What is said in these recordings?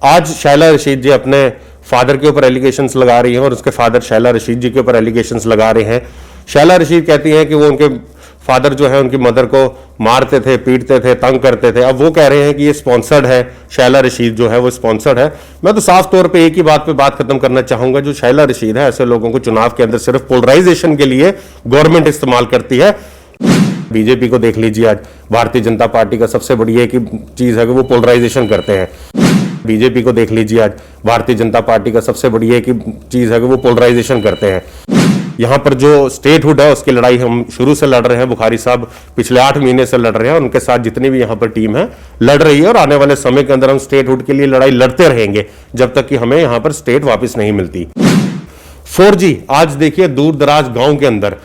आज शैला रशीद जी अपने फादर के ऊपर एलिगेशंस लगा रही हैं और उसके फादर शैला रशीद जी के ऊपर एलिगेशंस लगा रहे हैं। शैला रशीद कहती हैं कि वो उनके फादर जो है उनकी मदर को मारते थे, पीटते थे, तंग करते थे। अब वो कह रहे हैं कि ये स्पॉन्सर्ड है, शैला रशीद जो है वो स्पॉन्सर्ड है। मैं तो साफ तौर पे एक ही बात पे बात खत्म करना चाहूंगा, जो शैला रशीद है ऐसे लोगों को चुनाव के अंदर सिर्फ पोलराइजेशन के लिए गवर्नमेंट इस्तेमाल करती है। बीजेपी को देख लीजिए, आज भारतीय जनता पार्टी का सबसे बड़ी एक चीज है कि वो पोलराइजेशन करते हैं। बीजेपी को देख लीजिए, आज भारतीय जनता पार्टी का सबसे बड़ी एक चीज है कि वो पोलराइजेशन करते हैं। यहाँ पर जो स्टेटहुड है उसकी लड़ाई हम शुरू से लड़ रहे हैं। बुखारी साहब पिछले 8 महीने से लड़ रहे हैं, उनके साथ जितनी भी यहाँ पर टीम है लड़ रही है और आने वाले समय के अंदर हम स्टेटहुड के लिए लड़ाई लड़ते रहेंगे जब तक कि हमें यहाँ पर स्टेट वापस नहीं मिलती। 4G आज देखिए दूर दराज गांव के अंदर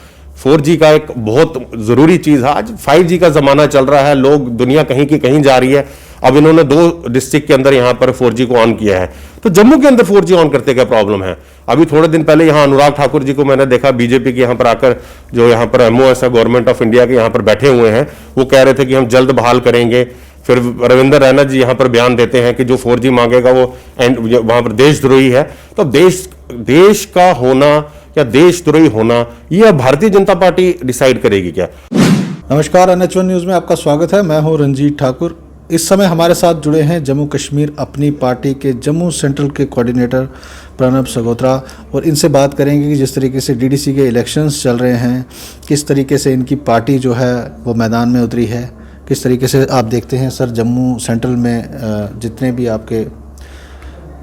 4G का एक बहुत जरूरी चीज है। आज 5G का जमाना चल रहा है, लोग दुनिया कहीं की कहीं जा रही है। अब इन्होंने 2 डिस्ट्रिक्ट के अंदर यहाँ पर 4G को ऑन किया है, तो जम्मू के अंदर 4G ऑन करते क्या प्रॉब्लम है? अभी थोड़े दिन पहले यहाँ अनुराग ठाकुर जी को मैंने देखा, बीजेपी के यहाँ पर आकर, जो यहाँ पर MOS है गवर्नमेंट ऑफ इंडिया के, यहाँ पर बैठे हुए हैं। वो कह रहे थे कि हम जल्द बहाल करेंगे। फिर रविंद्र रैना जी यहाँ पर बयान देते हैं कि जो 4G मांगेगा वो वहां पर देशद्रोही है। तो देश का होना या देशद्रोही होना यह भारतीय जनता पार्टी डिसाइड करेगी क्या? नमस्कार, NH1 न्यूज़ में आपका स्वागत है। मैं हूं रंजीत ठाकुर। इस समय हमारे साथ जुड़े हैं जम्मू कश्मीर अपनी पार्टी के जम्मू सेंट्रल के कोऑर्डिनेटर प्रणब सगोत्रा, और इनसे बात करेंगे कि जिस तरीके से DDC के इलेक्शंस चल रहे हैं, किस तरीके से इनकी पार्टी जो है वो मैदान में उतरी है, किस तरीके से आप देखते हैं सर जम्मू सेंट्रल में जितने भी आपके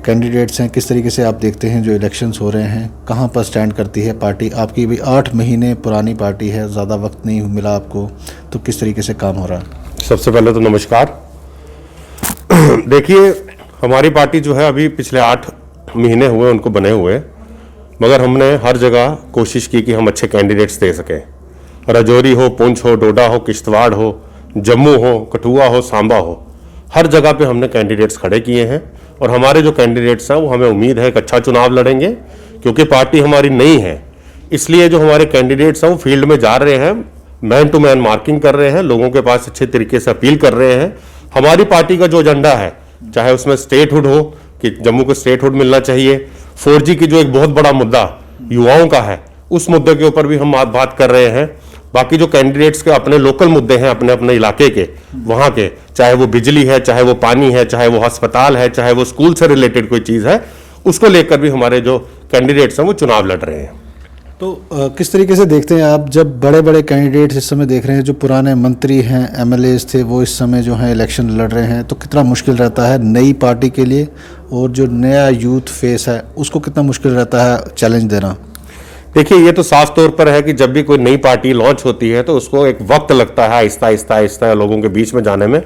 कैंडिडेट्स हैं, किस तरीके से आप देखते हैं जो इलेक्शंस हो रहे हैं, कहाँ पर स्टैंड करती है पार्टी? आपकी भी 8 महीने पुरानी पार्टी है, ज़्यादा वक्त नहीं मिला आपको, तो किस तरीके से काम हो रहा है? सबसे पहले तो नमस्कार। देखिए, हमारी पार्टी जो है अभी पिछले 8 महीने हुए उनको बने हुए, मगर हमने हर जगह कोशिश की कि हम अच्छे कैंडिडेट्स दे सकें। राजौरी हो, पुंछ हो, डोडा हो, किश्तवाड़ हो, जम्मू हो, कठुआ हो, सांबा हो, हर जगह पे हमने कैंडिडेट्स खड़े किए हैं। और हमारे जो कैंडिडेट्स हैं वो हमें उम्मीद है एक अच्छा चुनाव लड़ेंगे, क्योंकि पार्टी हमारी नई है। इसलिए जो हमारे कैंडिडेट्स हैं वो फील्ड में जा रहे हैं, मैन टू मैन मार्किंग कर रहे हैं, लोगों के पास अच्छे तरीके से अपील कर रहे हैं। हमारी पार्टी का जो एजेंडा है, चाहे उसमें स्टेटहुड हो कि जम्मू को स्टेटहुड मिलना चाहिए, 4G की जो एक बहुत बड़ा मुद्दा युवाओं का है, उस मुद्दे के ऊपर भी हम बात कर रहे हैं। बाकी जो कैंडिडेट्स के अपने लोकल मुद्दे हैं, अपने अपने इलाके के, वहां के, चाहे वो बिजली है, चाहे वो पानी है, चाहे वो अस्पताल है, चाहे वो स्कूल से रिलेटेड कोई चीज़ है, उसको लेकर भी हमारे जो कैंडिडेट्स हैं वो चुनाव लड़ रहे हैं। तो किस तरीके से देखते हैं आप, जब बड़े बड़े कैंडिडेट्स इस समय देख रहे हैं, जो पुराने मंत्री हैं, MLAs थे, वो इस समय जो है इलेक्शन लड़ रहे हैं, तो कितना मुश्किल रहता है नई पार्टी के लिए, और जो नया यूथ फेस है उसको कितना मुश्किल रहता है चैलेंज देना? देखिए, ये तो साफ तौर पर है कि जब भी कोई नई पार्टी लॉन्च होती है तो उसको एक वक्त लगता है आहिस्ता आहिस्ता आहिस्ता लोगों के बीच में जाने में।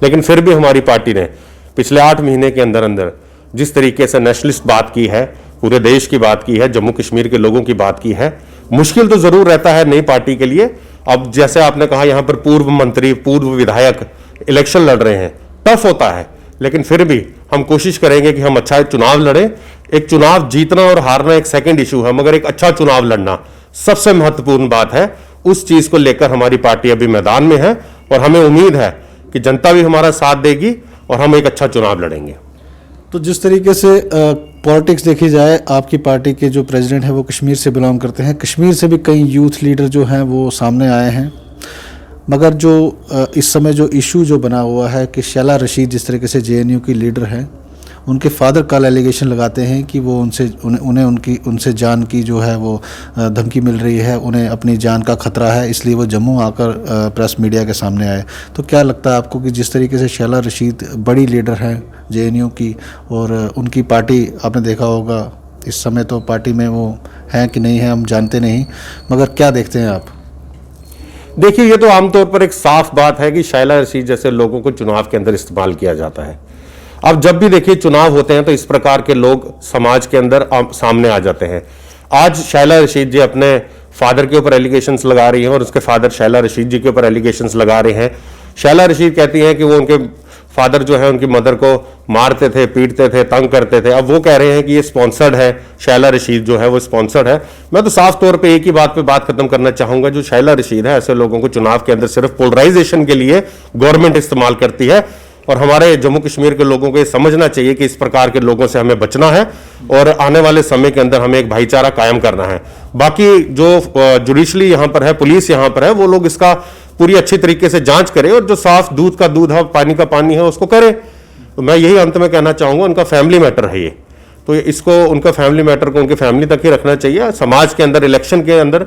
लेकिन फिर भी हमारी पार्टी ने पिछले 8 महीने के अंदर अंदर जिस तरीके से नेशनलिस्ट बात की है, पूरे देश की बात की है, जम्मू कश्मीर के लोगों की बात की है, मुश्किल तो जरूर रहता है नई पार्टी के लिए। अब जैसे आपने कहा, यहाँ पर पूर्व मंत्री, पूर्व विधायक इलेक्शन लड़ रहे हैं, टफ होता है, लेकिन फिर भी हम कोशिश करेंगे कि हम अच्छा चुनाव लड़ें। एक चुनाव जीतना और हारना एक सेकंड इशू है, मगर एक अच्छा चुनाव लड़ना सबसे महत्वपूर्ण बात है। उस चीज को लेकर हमारी पार्टी अभी मैदान में है और हमें उम्मीद है कि जनता भी हमारा साथ देगी और हम एक अच्छा चुनाव लड़ेंगे। तो जिस तरीके से पॉलिटिक्स देखी जाए, आपकी पार्टी के जो प्रेसिडेंट हैं वो कश्मीर से बिलोंग करते हैं, कश्मीर से भी कई यूथ लीडर जो हैं वो सामने आए हैं, मगर जो इस समय जो इशू जो बना हुआ है कि शैला रशीद जिस तरीके से JNU की लीडर हैं, उनके फादर कल एलिगेशन लगाते हैं कि वो उनसे जान की जो है वो धमकी मिल रही है, उन्हें अपनी जान का खतरा है, इसलिए वो जम्मू आकर प्रेस मीडिया के सामने आए। तो क्या लगता है आपको कि जिस तरीके से शैला रशीद बड़ी लीडर हैं JNU की, और उनकी पार्टी आपने देखा होगा इस समय तो पार्टी में वो हैं कि नहीं है हम जानते नहीं, मगर क्या देखते हैं आप? देखिए, ये तो आमतौर पर एक साफ बात है कि शैला रशीद जैसे लोगों को चुनाव के अंदर इस्तेमाल किया जाता है। अब जब भी देखिए चुनाव होते हैं तो इस प्रकार के लोग समाज के अंदर सामने आ जाते हैं। आज शैला रशीद जी अपने फादर के ऊपर एलिगेशंस लगा रही हैं और उसके फादर शैला रशीद जी के ऊपर एलिगेशंस लगा रहे हैं। शैला रशीद कहती हैं कि वो उनके फादर जो है उनकी मदर को मारते थे, पीटते थे, तंग करते थे। अब वो कह रहे हैं कि ये स्पॉन्सर्ड है, शैला रशीद जो है वो स्पॉन्सर्ड है। मैं तो साफ तौर पे एक ही बात पे बात खत्म करना चाहूंगा, जो शैला रशीद है ऐसे लोगों को चुनाव के अंदर सिर्फ पोलराइजेशन के लिए गवर्नमेंट इस्तेमाल करती है। और हमारे जम्मू कश्मीर के लोगों को ये समझना चाहिए कि इस प्रकार के लोगों से हमें बचना है और आने वाले समय के अंदर हमें एक भाईचारा कायम करना है। बाकी जो जुडिशली यहाँ पर है, पुलिस यहाँ पर है, वो लोग इसका पूरी अच्छी तरीके से जांच करें और जो साफ दूध का दूध है, पानी का पानी है, उसको करें। तो मैं यही अंत में कहना चाहूंगा, उनका फैमिली मैटर है ये, तो इसको उनका फैमिली मैटर को उनके फैमिली तक ही रखना चाहिए। समाज के अंदर इलेक्शन के अंदर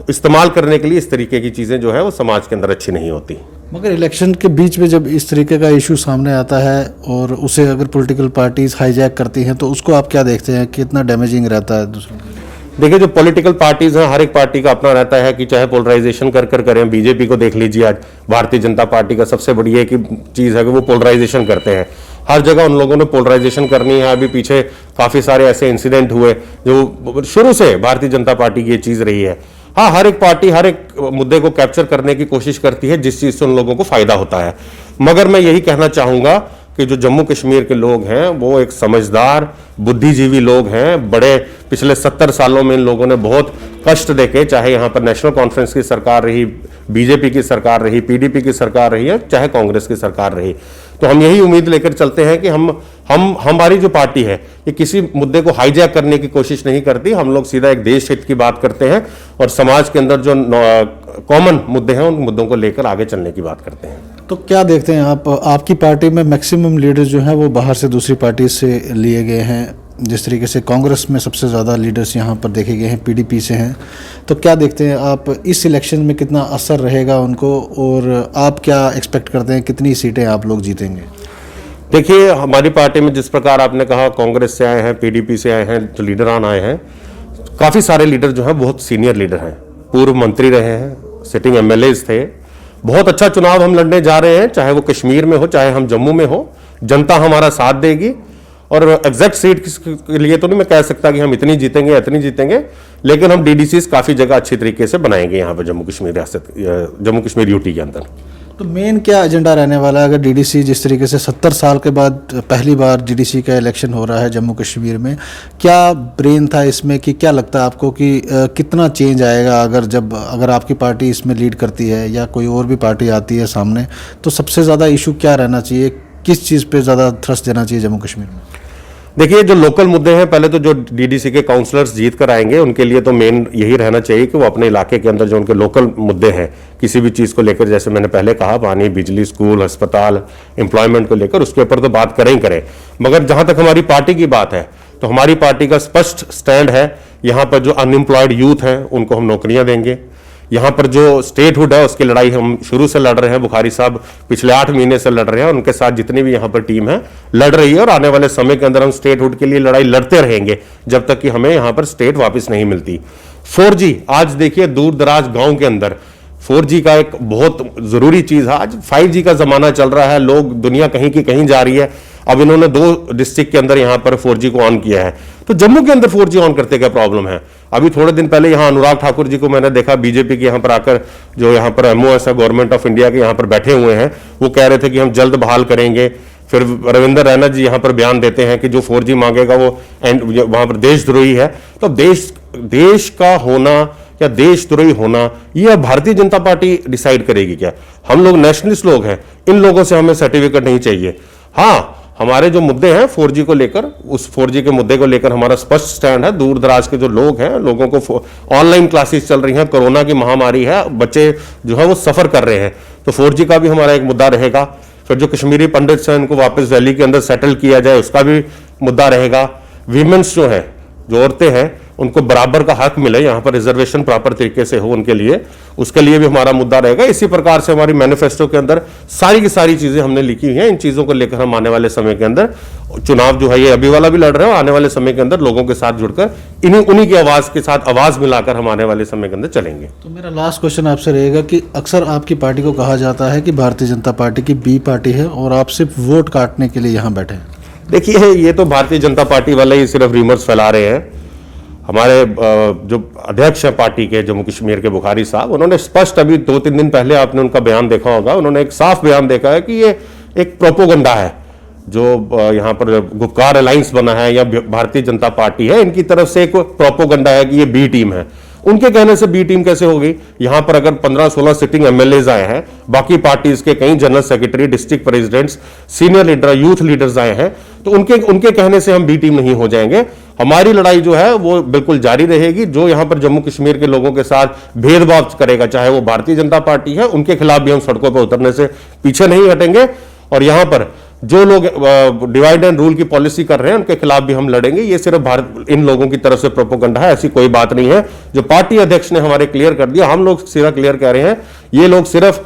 इस्तेमाल करने के लिए इस तरीके की चीज़ें जो है वो समाज के अंदर अच्छी नहीं होती। मगर इलेक्शन के बीच में जब इस तरीके का इशू सामने आता है और उसे अगर पॉलिटिकल पार्टीज हाईजैक करती हैं, तो उसको आप क्या देखते हैं, कितना डैमेजिंग रहता है दूसरों के लिए? देखिए, जो पॉलिटिकल पार्टीज हैं, हर एक पार्टी का अपना रहता है कि चाहे पोलराइजेशन कर करें। बीजेपी को देख लीजिए, आज भारतीय जनता पार्टी का सबसे बड़ी एक चीज़ है कि वो पोलराइजेशन करते हैं। हर जगह उन लोगों ने पोलराइजेशन करनी है। अभी पीछे काफ़ी सारे ऐसे इंसिडेंट हुए जो शुरू से भारतीय जनता पार्टी की ये चीज़ रही है। हाँ, हर एक पार्टी हर एक मुद्दे को कैप्चर करने की कोशिश करती है जिस चीज़ से उन लोगों को फायदा होता है। मगर मैं यही कहना चाहूँगा कि जो जम्मू कश्मीर के लोग हैं वो एक समझदार बुद्धिजीवी लोग हैं। बड़े पिछले 70 सालों में इन लोगों ने बहुत कष्ट देखे, चाहे यहाँ पर नेशनल कॉन्फ्रेंस की सरकार रही, बीजेपी की सरकार रही, पीडीपी की सरकार रही है, चाहे कांग्रेस की सरकार रही। तो हम यही उम्मीद लेकर चलते हैं कि हमारी जो पार्टी है ये किसी मुद्दे को हाईजैक करने की कोशिश नहीं करती। हम लोग सीधा एक देश हित की बात करते हैं और समाज के अंदर जो कॉमन मुद्दे हैं उन मुद्दों को लेकर आगे चलने की बात करते हैं। तो क्या देखते हैं आप, आपकी पार्टी में मैक्सिमम लीडर्स जो हैं वो बाहर से दूसरी पार्टी से लिए गए हैं, जिस तरीके से कांग्रेस में सबसे ज़्यादा लीडर्स यहाँ पर देखे गए हैं पीडीपी से हैं। तो क्या देखते हैं आप, इस इलेक्शन में कितना असर रहेगा उनको, और आप क्या एक्सपेक्ट करते हैं, कितनी सीटें आप लोग जीतेंगे? देखिए, हमारी पार्टी में जिस प्रकार आपने कहा कांग्रेस से आए हैं, पीडीपी से आए हैं, जो लीडरान आए हैं, काफ़ी सारे लीडर जो हैं बहुत सीनियर लीडर हैं, पूर्व मंत्री रहे हैं, सिटिंग एमएलएज थे। बहुत अच्छा चुनाव हम लड़ने जा रहे हैं, चाहे वो कश्मीर में हो चाहे हम जम्मू में हो। जनता हमारा साथ देगी और एग्जैक्ट सीट के लिए तो नहीं मैं कह सकता कि हम इतनी जीतेंगे इतनी जीतेंगे, लेकिन हम डीडीसीज काफ़ी जगह अच्छी तरीके से बनाएंगे यहाँ पर जम्मू कश्मीर रियासत, जम्मू कश्मीर यूटी के अंदर। तो मेन क्या एजेंडा रहने वाला है, अगर डीडीसी जिस तरीके से 70 साल के बाद पहली बार डीडीसी का इलेक्शन हो रहा है जम्मू कश्मीर में, क्या ब्रेन था इसमें, कि क्या लगता है आपको कि कितना चेंज आएगा अगर आपकी पार्टी इसमें लीड करती है या कोई और भी पार्टी आती है सामने, तो सबसे ज़्यादा इशू क्या रहना चाहिए, किस चीज़ पे ज़्यादा थ्रस्ट देना चाहिए जम्मू कश्मीर में? देखिए, जो लोकल मुद्दे हैं, पहले तो जो डीडीसी के काउंसलर्स जीत कर आएंगे उनके लिए तो मेन यही रहना चाहिए कि वो अपने इलाके के अंदर जो उनके लोकल मुद्दे हैं किसी भी चीज़ को लेकर, जैसे मैंने पहले कहा, पानी, बिजली, स्कूल, अस्पताल, एम्प्लॉयमेंट को लेकर, उसके ऊपर तो बात करें ही करें। मगर जहां तक हमारी पार्टी की बात है तो हमारी पार्टी का स्पष्ट स्टैंड है, यहाँ पर जो अनएम्प्लॉयड यूथ हैं उनको हम नौकरियाँ देंगे। यहाँ पर जो स्टेटहुड है उसकी लड़ाई हम शुरू से लड़ रहे हैं, बुखारी साहब पिछले 8 महीने से लड़ रहे हैं, उनके साथ जितनी भी यहाँ पर टीम है लड़ रही है और आने वाले समय के अंदर हम स्टेटहुड के लिए लड़ाई लड़ते रहेंगे जब तक कि हमें यहाँ पर स्टेट वापस नहीं मिलती। 4G, आज देखिए दूर दराज गाँव के अंदर 4G का एक बहुत जरूरी चीज है। आज 5G का जमाना चल रहा है, लोग दुनिया कहीं की कहीं जा रही है। अब इन्होंने 2 डिस्ट्रिक्ट के अंदर यहाँ पर 4G को ऑन किया है, तो जम्मू के अंदर 4G ऑन करते क्या प्रॉब्लम है? अभी थोड़े दिन पहले यहाँ अनुराग ठाकुर जी को मैंने देखा, बीजेपी के यहाँ पर आकर, जो यहाँ पर MOS है गवर्नमेंट ऑफ इंडिया के, यहाँ पर बैठे हुए हैं, वो कह रहे थे कि हम जल्द बहाल करेंगे। फिर रविंद्र रैना जी यहाँ पर बयान देते हैं कि जो 4G मांगेगा वो वहां पर देशद्रोही है। तो देश का होना या देशद्रोही होना ये भारतीय जनता पार्टी डिसाइड करेगी क्या? हम लोग नेशनलिस्ट लोग हैं, इन लोगों से हमें सर्टिफिकेट नहीं चाहिए। हाँ, हमारे जो मुद्दे हैं 4G को लेकर, उस 4G के मुद्दे को लेकर हमारा स्पष्ट स्टैंड है। दूर दराज के जो लोग हैं, लोगों को ऑनलाइन क्लासेस चल रही हैं, कोरोना की महामारी है, बच्चे जो है वो सफर कर रहे हैं, तो 4G का भी हमारा एक मुद्दा रहेगा। फिर जो कश्मीरी पंडित हैं उनको वापस वैली के अंदर सेटल किया जाए, उसका भी मुद्दा रहेगा। वीमेंस जो है, जो औरतें हैं, उनको बराबर का हक मिले, यहाँ पर रिजर्वेशन प्रॉपर तरीके से हो उनके लिए, उसके लिए भी हमारा मुद्दा रहेगा। इसी प्रकार से हमारी मैनिफेस्टो के अंदर सारी की सारी चीजें हमने लिखी हुई हैं। इन चीजों को लेकर हम आने वाले समय के अंदर चुनाव जो है ये अभी वाला भी लड़ रहे हैं, आने वाले समय के अंदर लोगों के साथ जुड़कर उन्हीं की आवाज के साथ आवाज मिलाकर हम आने वाले समय के अंदर चलेंगे। तो मेरा लास्ट क्वेश्चन आपसे रहेगा कि अक्सर आपकी पार्टी को कहा जाता है कि भारतीय जनता पार्टी की बी पार्टी है और आप सिर्फ वोट काटने के लिए यहाँ बैठे हैं। देखिए, ये तो भारतीय जनता पार्टी वाले ही सिर्फ रिमर्स फैला रहे हैं। हमारे जो अध्यक्ष हैं पार्टी के जम्मू कश्मीर के, बुखारी साहब, उन्होंने स्पष्ट अभी 2-3 दिन पहले आपने उनका बयान देखा होगा, उन्होंने एक साफ बयान देखा है कि ये एक प्रोपोगंडा है, जो यहाँ पर गुपकार अलायंस बना है या भारतीय जनता पार्टी है, इनकी तरफ से एक प्रोपोगंडा है कि ये बी टीम है। उनके कहने से बी टीम कैसे होगी? यहां पर अगर 15-16 सिटिंग एमएलएज आए हैं, बाकी पार्टीज के कई general secretary, district presidents, senior leader, youth leaders आए हैं, तो उनके कहने से हम बी टीम नहीं हो जाएंगे। हमारी लड़ाई जो है वो बिल्कुल जारी रहेगी। जो यहां पर जम्मू कश्मीर के लोगों के साथ भेदभाव करेगा, चाहे वो भारतीय जनता पार्टी है, उनके खिलाफ भी हम सड़कों पर उतरने से पीछे नहीं हटेंगे। और यहां पर जो लोग डिवाइड एंड रूल की पॉलिसी कर रहे हैं, उनके खिलाफ भी हम लड़ेंगे। ये सिर्फ भारत इन लोगों की तरफ से प्रोपोगंडा है, ऐसी कोई बात नहीं है। जो पार्टी अध्यक्ष ने हमारे क्लियर कर दिया, हम लोग सिर्फ क्लियर कह रहे हैं, ये लोग सिर्फ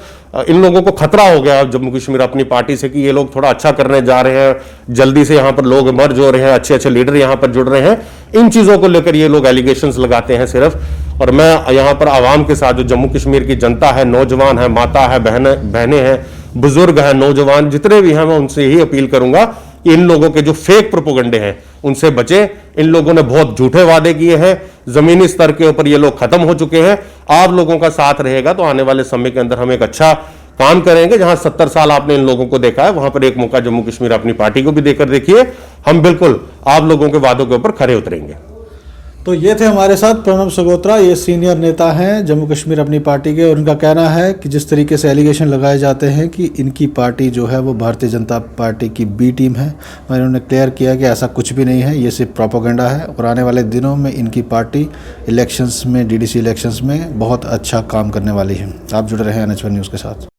इन लोगों को खतरा हो गया जम्मू कश्मीर अपनी पार्टी से कि ये लोग थोड़ा अच्छा करने जा रहे हैं, जल्दी से यहां पर लोग मर्ज हो रहे हैं, अच्छे अच्छे लीडर यहां पर जुड़ रहे हैं। इन चीजों को लेकर ये लोग एलिगेशंस लगाते हैं सिर्फ। और मैं यहां पर आवाम के साथ, जो जम्मू कश्मीर की जनता है, नौजवान है, माता है, बहनें हैं, बुजुर्ग हैं, नौजवान जितने भी हैं, मैं उनसे यही अपील करूंगा कि इन लोगों के जो फेक प्रोपोगंडे हैं उनसे बचें। इन लोगों ने बहुत झूठे वादे किए हैं, जमीनी स्तर के ऊपर ये लोग खत्म हो चुके हैं। आप लोगों का साथ रहेगा तो आने वाले समय के अंदर हम एक अच्छा काम करेंगे। जहां 70 साल आपने इन लोगों को देखा है, वहां पर एक मौका जम्मू कश्मीर अपनी पार्टी को भी देकर देखिए। हम बिल्कुल आप लोगों के वादों के ऊपर खरे उतरेंगे। तो ये थे हमारे साथ प्रणब सगोत्रा, ये सीनियर नेता हैं जम्मू कश्मीर अपनी पार्टी के, और उनका कहना है कि जिस तरीके से एलिगेशन लगाए जाते हैं कि इनकी पार्टी जो है वो भारतीय जनता पार्टी की बी टीम है, और इन्होंने क्लियर किया कि ऐसा कुछ भी नहीं है, ये सिर्फ प्रोपेगेंडा है। और आने वाले दिनों में इनकी पार्टी इलेक्शंस में, डीडीसी इलेक्शंस में बहुत अच्छा काम करने वाली है। आप जुड़े रहे NH1 न्यूज़ के साथ।